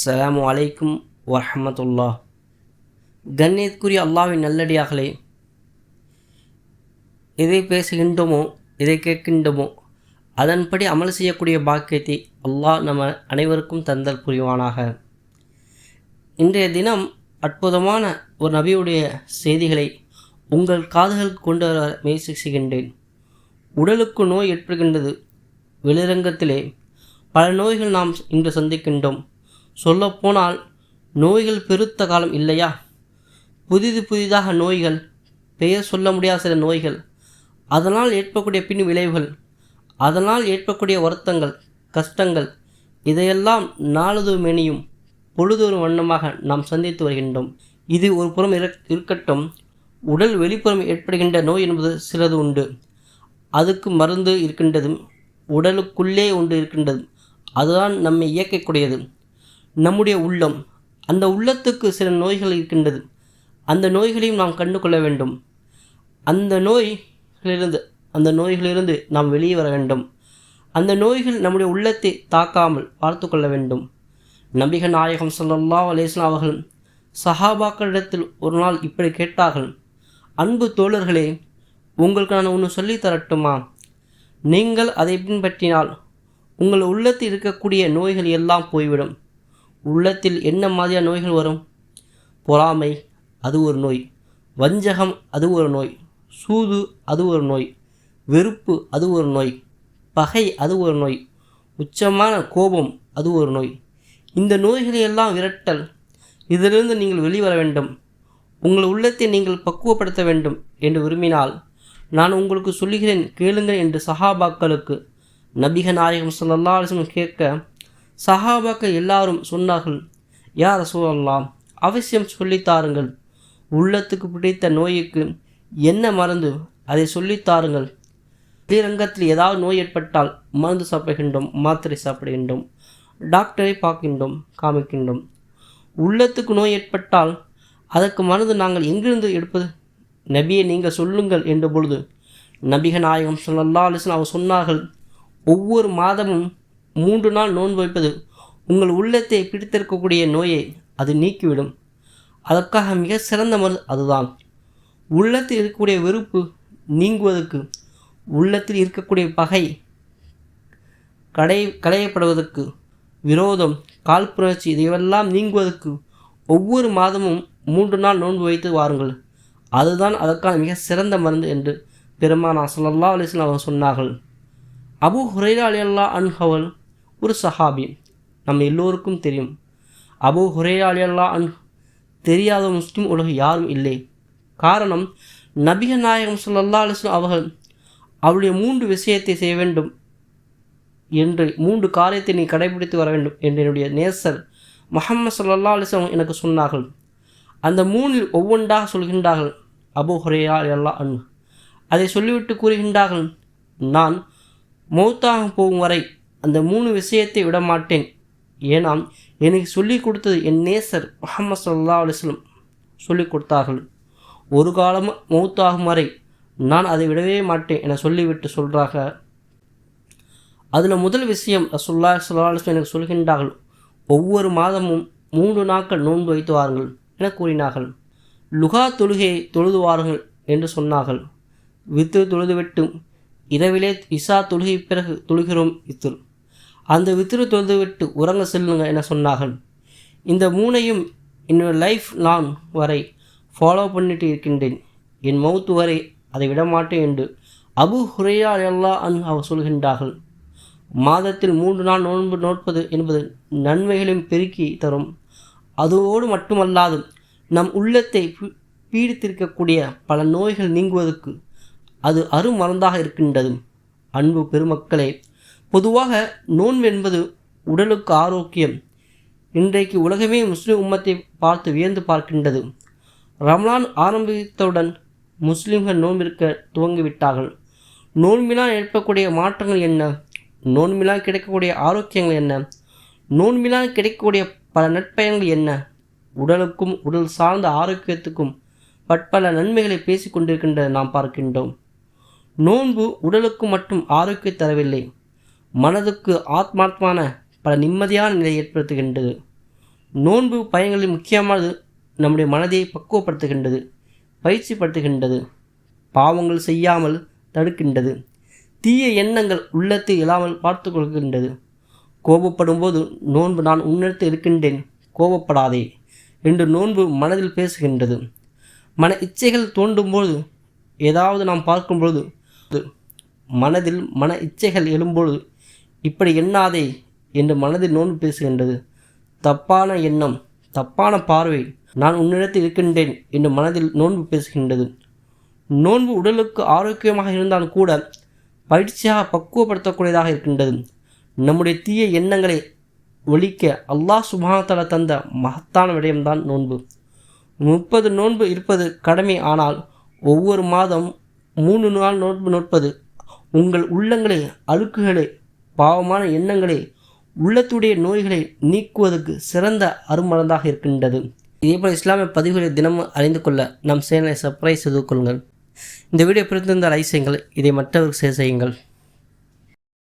அஸ்ஸலாமு அலைக்கும் வரஹ்மத்துல்லாஹ். கண்ணியத்துக்குரிய அல்லாஹ்வின் நல்லடியார்களே, எதை பேசுகின்றோமோ எதை கேட்கின்றோமோ அதன்படி அமல் செய்யக்கூடிய பாக்கியத்தை அல்லாஹ் நம்ம அனைவருக்கும் தந்தல் புரிவானாக. இன்றைய தினம் அற்புதமான ஒரு நபியுடைய செய்திகளை உங்கள் காதுகளுக்கு கொண்டு வர முயற்சி செய்கின்றேன். உடலுக்கு நோய் ஏற்படுகின்றது. வெளிரங்கத்திலே பல நோய்கள் நாம் இன்று சந்திக்கின்றோம். சொல்லப்போனால் நோய்கள் பெருத்த காலம் இல்லையா? புதிதாக நோய்கள், பெயர் சொல்ல முடியாத சில நோய்கள், அதனால் ஏற்படக்கூடிய பின் விளைவுகள், அதனால் ஏற்படக்கூடிய வருத்தங்கள், கஷ்டங்கள், இதையெல்லாம் நாளது மேனியும் பொழுதொரு வண்ணமாக நாம் சந்தித்து வருகின்றோம். இது ஒரு புறம் இருக்கட்டும், உடல் வெளிப்புறம் ஏற்படுகின்ற நோய் என்பது சிலது உண்டு. அதுக்கு மருந்து இருக்கின்றது. உடலுக்குள்ளே ஒன்று இருக்கின்றது, அதுதான் நம்மை இயக்கக்கூடியது, நம்முடைய உள்ளம். அந்த உள்ளத்துக்கு சில நோய்கள் இருக்கின்றது. அந்த நோய்களையும் நாம் கண்டு கொள்ள வேண்டும். அந்த நோய்களிலிருந்து நாம் வெளியே வர வேண்டும். அந்த நோய்கள் நம்முடைய உள்ளத்தை தாக்காமல் பார்த்து கொள்ள வேண்டும். நபிகள் நாயகம் ஸல்லல்லாஹு அலைஹி வஸல்லம் அவர்கள் சஹாபாக்களிடத்தில் ஒரு நாள் இப்படி கேட்டார்கள்: அன்பு தோழர்களே, உங்களுக்கு நான் ஒன்று சொல்லி தரட்டுமா? நீங்கள் அதை பின்பற்றினால் உங்கள் உள்ளத்தில் இருக்கக்கூடிய நோய்கள் எல்லாம் போய்விடும். உள்ளத்தில் என்ன மாதிரியான நோய்கள் வரும்? பொறாமை, அது ஒரு நோய். வஞ்சகம், அது ஒரு நோய். சூது, அது ஒரு நோய். வெறுப்பு, அது ஒரு நோய். பகை, அது ஒரு நோய். உச்சமான கோபம், அது ஒரு நோய். இந்த நோய்களை எல்லாம் விரட்டல். இதிலிருந்து நீங்கள் வெளிவர வேண்டும். உங்கள் உள்ளத்தை நீங்கள் பக்குவப்படுத்த வேண்டும் என்று விரும்பினால் நான் உங்களுக்கு சொல்லுகிறேன், கேளுங்கள் என்று சஹாபாக்களுக்கு நபிகள் நாயகம் ஸல்லல்லாஹு அலைஹி வஸல்லம் கேட்க, சஹாபாக்கள் எல்லாரும் சொன்னார்கள்: யா ரசூலல்லாஹ், அவசியம் சொல்லித்தாருங்கள். உள்ளத்துக்கு பிடித்த நோய்க்கு என்ன மருந்து, அதை சொல்லித்தாருங்கள். வெளிரங்கத்தில் ஏதாவது நோய் ஏற்பட்டால் மருந்து சாப்பிடுகின்றோம், மாத்திரை சாப்பிடுகின்றோம், டாக்டரை பார்க்கின்றோம், காமிக்கின்றோம். உள்ளத்துக்கு நோய் ஏற்பட்டால் அதற்கு மருந்து நாங்கள் எங்கிருந்து எடுப்பது? நபியை நீங்கள் சொல்லுங்கள் என்ற பொழுது நபிகள் நாயகம் ஸல்லல்லாஹு அலைஹி வஸல்லம் அவர் சொன்னார்கள்: ஒவ்வொரு மாதமும் 3 நாள் நோன்பு வைப்பது உங்கள் உள்ளத்தை பிடித்திருக்கக்கூடிய நோயை அது நீக்கிவிடும். அதற்காக மிக சிறந்த மருந்து அதுதான். உள்ளத்தில் இருக்கக்கூடிய வெறுப்பு நீங்குவதற்கு, உள்ளத்தில் இருக்கக்கூடிய பகை களையப்படுவதற்கு, விரோதம், காழ்ப்புணர்ச்சி, இதையெல்லாம் நீங்குவதற்கு ஒவ்வொரு மாதமும் 3 நாள் நோன்பு வைத்து வாருங்கள். அதுதான் அதற்கான மிக சிறந்த மருந்து என்று பெருமானார் ஸல்லல்லாஹு அலைஹி வஸல்லம் அவர் சொன்னார்கள். அபூ ஹுரைரா ரலியல்லாஹு அன்ஹு அவர்கள் ஒரு சஹாபி, நம்ம எல்லோருக்கும் தெரியும். அபூ ஹுரைரா ரலியல்லாஹு அன்ஹு தெரியாத முஸ்லிம் உலகம் யாரும் இல்லை. காரணம், நபிகள் நாயகம் ஸல்லல்லாஹு அலைஹி வஸல்லம் அவர்கள் அவருடைய 3 விஷயத்தை செய்ய வேண்டும் என்று, 3 காரியத்தை நீ கடைபிடித்து வர வேண்டும் என்று என்னுடைய நேசர் முஹம்மது ஸல்லல்லாஹு அலைஹி வஸல்லம் எனக்கு சொன்னார்கள். அந்த 3 ஒவ்வொன்றாக சொல்கின்றார்கள் அபூ ஹுரைரா ரலியல்லாஹு அன்ஹு. அதை சொல்லிவிட்டு கூறுகின்றார்கள்: நான் மௌத்தாக போகும் வரை அந்த 3 விஷயத்தை விடமாட்டேன். ஏன்னா எனக்கு சொல்லிக் கொடுத்தது என் நேசர் முஹம்மது ஸல்லல்லாஹு அலைஹி வஸல்லம் சொல்லிக் கொடுத்தார்கள். ஒரு காலம் மௌத்தாகும் வரை நான் அதை விடவே மாட்டேன் என சொல்லிவிட்டு சொல்கிறாங்க. அதில் முதல் விஷயம் ரசூலுல்லாஹி ஸல்லல்லாஹு அலைஹி வஸல்லம் எனக்கு சொல்கின்றார்கள்: ஒவ்வொரு மாதமும் 3 நாட்கள் நோன்பு வைத்து வாருங்கள் என கூறினார்கள். லுகா தொழுகையை தொழுதுவார்கள் என்று சொன்னார்கள். வித்து தொழுதுவிட்டு இரவிலே இஷா தொழுகை பிறகு தொழுகிறோம் வித்ர். அந்த வித்ரு தொழுதுவிட்டு உறங்க செல்லுங்க என சொன்னார்கள். இந்த 3ஐயும் என்னோட லைஃப் நான் வரை ஃபாலோ பண்ணிட்டு இருக்கின்றேன். என் மௌத்து வரை அதை விடமாட்டேன் என்று அபூ ஹுரைரா ரலியல்லாஹு அன்ஹு அவர் சொல்கின்றார்கள். மாதத்தில் 3 நாள் நோன்பு நோட்பது என்பது நன்மைகளையும் பெருக்கி தரும். அதோடு மட்டுமல்லாது நம் உள்ளத்தை பீடித்திருக்கக்கூடிய பல நோய்கள் நீங்குவதற்கு அது அருமருந்தாக இருக்கின்றது. அன்பு பெருமக்களே, பொதுவாக நோன்பு என்பது உடலுக்கு ஆரோக்கியம். இன்றைக்கு உலகமே முஸ்லிம் உம்மத்தை பார்த்து வியந்து பார்க்கின்றது. ரமலான் ஆரம்பித்தவுடன் முஸ்லிம்கள் நோன்பிருக்க துவங்கிவிட்டார்கள். நோன்பினால் ஏற்படக்கூடிய மாற்றங்கள் என்ன? நோன்பினால் கிடைக்கக்கூடிய ஆரோக்கியங்கள் என்ன? நோன்பினால் கிடைக்கக்கூடிய பல நற்பயன்கள் என்ன? உடலுக்கும் உடல் சார்ந்த ஆரோக்கியத்துக்கும் பற்பல நன்மைகளை பேசிக் கொண்டிருக்கின்றதை நாம் பார்க்கின்றோம். நோன்பு உடலுக்கு மட்டும் ஆரோக்கியம் தரவில்லை, மனதுக்கு ஆத்மாத்மான பல நிம்மதியான நிலையை ஏற்படுத்துகின்றது. நோன்பு பயன்களில் முக்கியமானது நம்முடைய மனதை பக்குவப்படுத்துகின்றது, பயிற்சிப்படுத்துகின்றது, பாவங்கள் செய்யாமல் தடுக்கின்றது, தீய எண்ணங்கள் உள்ளத்தை இல்லாமல் பார்த்து கொள்கின்றது. கோபப்படும் போது நோன்பு நான் உன்னிடத்தில் இருக்கின்றேன், கோபப்படாதே என்று நோன்பு மனதில் பேசுகின்றது. மன இச்சைகள் தோன்றும்போது, ஏதாவது நாம் பார்க்கும்பொழுது மனதில் மன இச்சைகள் எழும்பொழுது இப்படி எண்ணாதே என்று மனதில் நோன்பு பேசுகின்றது. தப்பான எண்ணம், தப்பான பார்வை, நான் உன்னிடத்தில் இருக்கின்றேன் என்று மனதில் நோன்பு பேசுகின்றது. நோன்பு உடலுக்கு ஆரோக்கியமாக இருந்தால் கூட பயிற்சியாக பக்குவப்படுத்தக்கூடியதாக இருக்கின்றது. நம்முடைய தீய எண்ணங்களை ஒழிக்க அல்லாஹ் சுப்ஹானஹு வ தஆலா தந்த மகத்தான விடயம்தான் நோன்பு. 30 நோன்பு இருப்பது கடமை. ஆனால் ஒவ்வொரு மாதம் 3 நாள் நோன்பு நோட்பது உங்கள் உள்ளங்களை, அழுக்குகளை, பாவமான எண்ணங்களை, உள்ளத்துடைய நோய்களை நீக்குவதற்கு சிறந்த அருமருந்தாக இருக்கின்றது. இதேபோல் இஸ்லாமிய பதிவுகளை தினமும் அறிந்து கொள்ள நம் சேனலை சப்ஸ்கிரைப் செய்து கொள்ளுங்கள். இந்த வீடியோ பிடித்திருந்தால் லைக் செய்யுங்கள். இதை மற்றவர்களுக்கு ஷேர் செய்யுங்கள்.